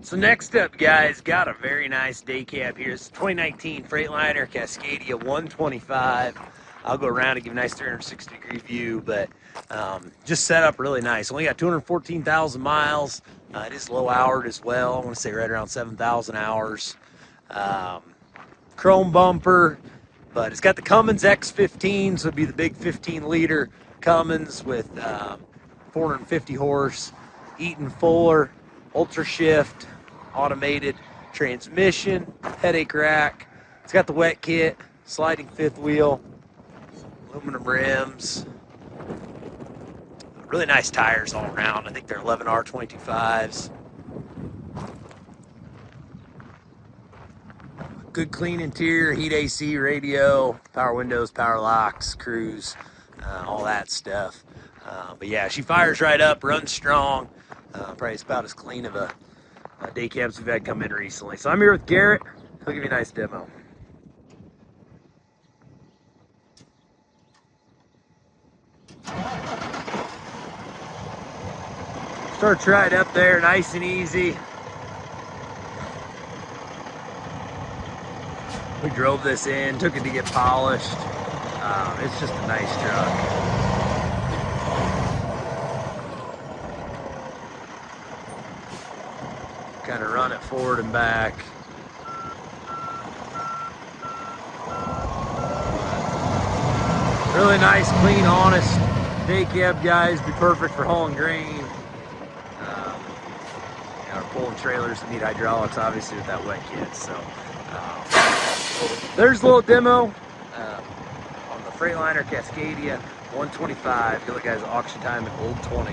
So next up, guys, got a very nice day cab here. It's 2019 Freightliner Cascadia 125. I'll go around and give a nice 360-degree view, but just set up really nice. Only got 214,000 miles. It is low-houred as well. I want to say right around 7,000 hours. Chrome bumper, but it's got the Cummins X15, so it'd be the big 15-liter Cummins with 450 horse, Eaton Fuller, Ultrashift, automated transmission, headache rack. It's got the wet kit, sliding fifth wheel, aluminum rims, really nice tires all around. I think they're 11R 22.5s. Good clean interior, heat AC, radio, power windows, power locks, cruise, all that stuff. But yeah, she fires right up, runs strong. Probably about as clean of a day cabs we've had come in recently. So I'm here with Garrett. He'll give you a nice demo. Starts right up there, nice and easy. We drove this in, took it to get polished. It's just a nice truck. Kind of run it forward and back. Really nice, clean, honest day cab, guys. Be perfect for hauling grain. Or pulling trailers that need hydraulics, obviously, with that wet kit. So there's a little demo on the Freightliner Cascadia 125. Feel like it has auction time at Old 20.